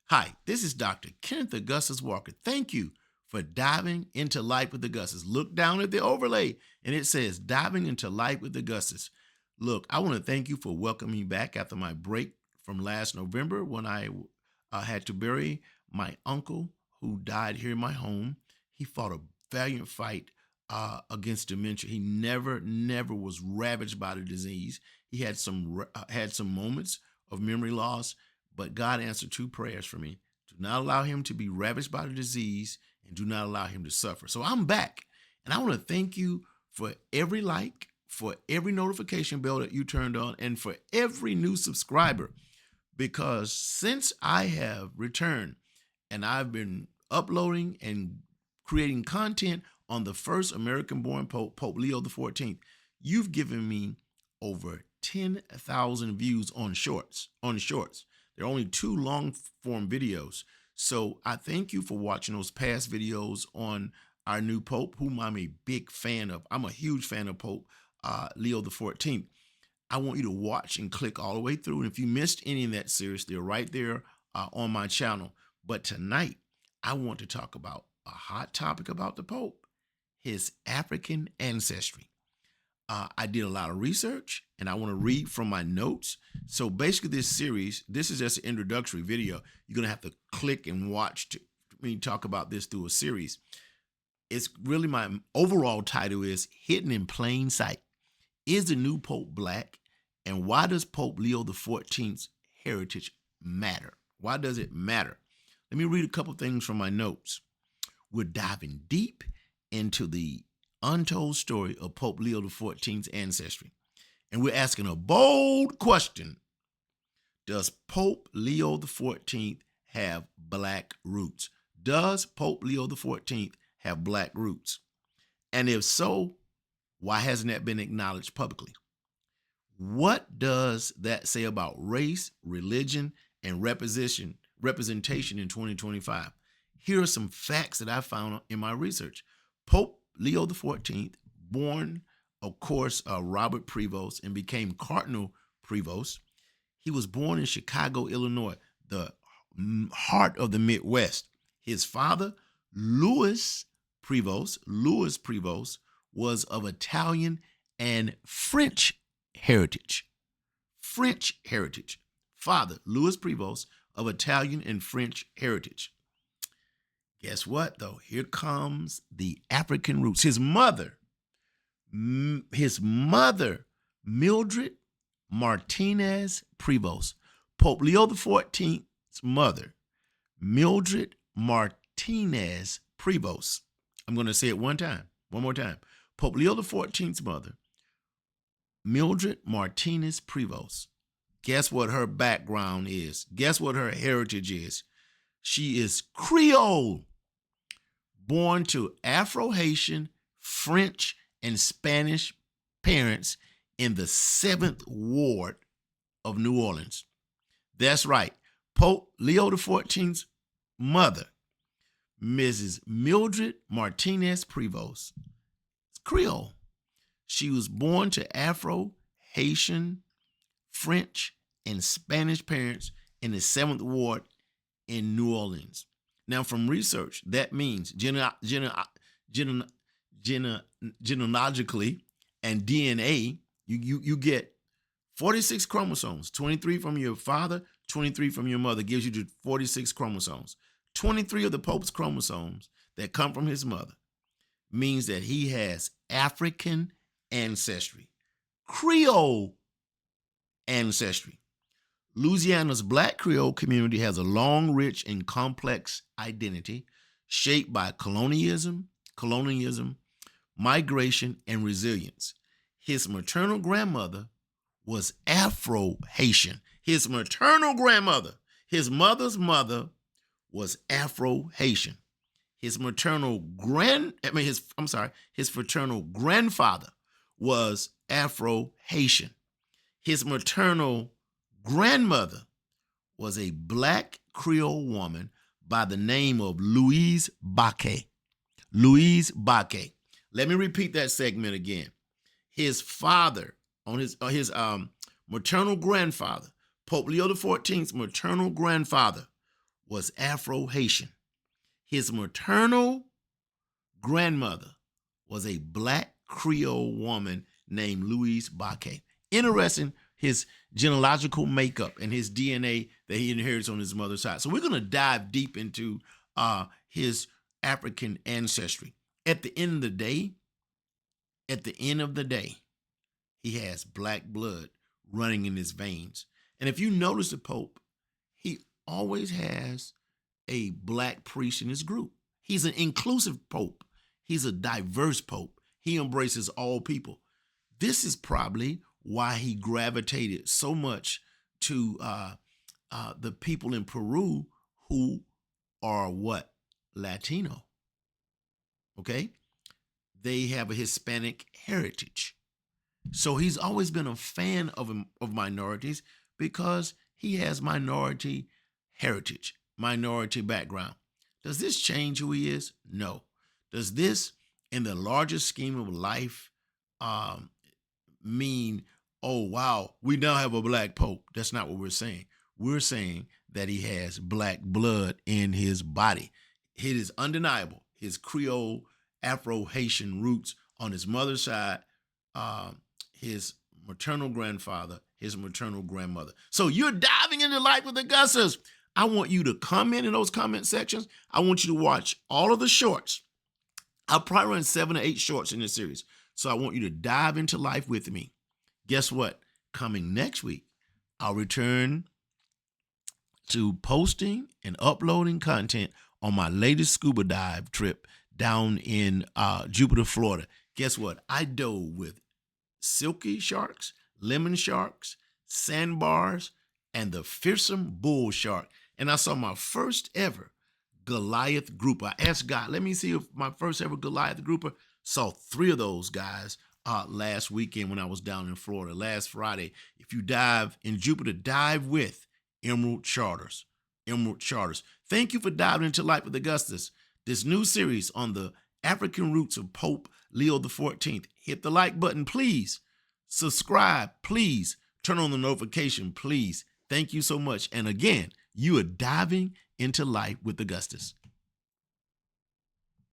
Hi, this is Dr. Kenneth Augustus Walker. Thank you for diving into life with Augustus. Look down at the overlay and it says diving into life with Augustus. Look, I want to thank you for welcoming me back after my break from last November when I had to bury my uncle who died here in my home. He fought a valiant fight against dementia. He never was ravaged by the disease. He had some moments of memory loss, but God answered two prayers for me. Do not allow him to be ravaged by the disease and do not allow him to suffer. So I'm back. And I want to thank you for every like, for every notification bell that you turned on, and for every new subscriber. Because since I have returned and I've been uploading and creating content on the first American born Pope, Pope Leo XIV, you've given me over 10,000 views on shorts. There are only two long form videos. So I thank you for watching those past videos on our new Pope, whom I'm a big fan of. I'm a huge fan of Pope Leo XIV. I want you to watch and click all the way through. And if you missed any of that series, they're right there on my channel. But tonight, I want to talk about a hot topic about the Pope, his African ancestry. I did a lot of research and I want to read from my notes. So basically this series, this is just an introductory video. You're going to have to click and watch me talk about this through a series. It's really, my overall title is Hidden in Plain Sight. Is the new Pope Black? And why does Pope Leo XIV's heritage matter? Why does it matter? Let me read a couple things from my notes. We're diving deep into the untold story of Pope Leo XIV's ancestry. And we're asking a bold question. Does Pope Leo XIV have Black roots? Does Pope Leo XIV have Black roots? And if so, why hasn't that been acknowledged publicly? What does that say about race, religion, and representation in 2025? Here are some facts that I found in my research. Pope Leo XIV, born, of course, Robert Prevost, and became Cardinal Prevost. He was born in Chicago, Illinois, the heart of the Midwest. His father, Louise Baquié, was of Italian and French heritage. Father, Louise Prevost, of Italian and French heritage. Guess what, though? Here comes the African roots. His mother, Mildred Martinez Prevost. Pope Leo XIV's mother, Mildred Martinez Prevost. I'm going to say it one more time. Pope Leo XIV's mother, Mildred Martinez Prevost. Guess what her background is? Guess what her heritage is? She is Creole, born to Afro-Haitian, French, and Spanish parents in the 7th Ward of New Orleans. That's right. Pope Leo XIV's mother, Mrs. Mildred Martinez Prevost, Creole. She was born to Afro-Haitian, French, and Spanish parents in the 7th Ward in New Orleans. Now, from research, that means genealogically and DNA, you get 46 chromosomes, 23 from your father, 23 from your mother, gives you the 46 chromosomes. 23 of the Pope's chromosomes that come from his mother means that he has African ancestry, Creole ancestry. Louisiana's Black Creole community has a long, rich, and complex identity shaped by colonialism, migration, and resilience. His maternal grandmother was Afro-Haitian. His maternal grandmother, his mother's mother, was Afro-Haitian. His fraternal grandfather was Afro-Haitian. His maternal grandmother was a Black Creole woman by the name of Louise Baquié. Louise Baquié. Let me repeat that segment again. His father, on his maternal grandfather, Pope Leo XIV's maternal grandfather, was Afro-Haitian. His maternal grandmother was a Black Creole woman named Louise Baquié. Interesting, his genealogical makeup and his DNA that he inherits on his mother's side. So we're going to dive deep into his African ancestry. At the end of the day, he has black blood running in his veins. And if you notice the Pope, he always has a black priest in his group. He's an inclusive Pope. He's a diverse Pope. He embraces all people. This is probably why he gravitated so much to the people in Peru who are what? Latino. Okay? They have a Hispanic heritage. So he's always been a fan of minorities because he has minority heritage, minority background. Does this change who he is? No. Does this, in the larger scheme of life, mean, oh, wow, we now have a black pope? That's not what we're saying. We're saying that he has black blood in his body. It is undeniable. His Creole, Afro-Haitian roots on his mother's side, his maternal grandfather, his maternal grandmother. So you're diving into life with Augustus. I want you to comment in those comment sections. I want you to watch all of the shorts. I'll probably run 7 or 8 shorts in this series. So I want you to dive into life with me. Guess what? Coming next week, I'll return to posting and uploading content on my latest scuba dive trip down in Jupiter, Florida. Guess what? I dove with silky sharks, lemon sharks, sandbars, and the fearsome bull shark. And I saw my first ever Goliath grouper. I asked God, let me see if my first ever Goliath grouper. Saw 3 of those guys last weekend when I was down in Florida, last Friday. If you dive in Jupiter, dive with Emerald Charters. Emerald Charters. Thank you for diving into Life with Augustus. This new series on the African roots of Pope Leo XIV. Hit the like button, please. Subscribe, please. Turn on the notification, please. Thank you so much. And again, you are diving into Life with Augustus.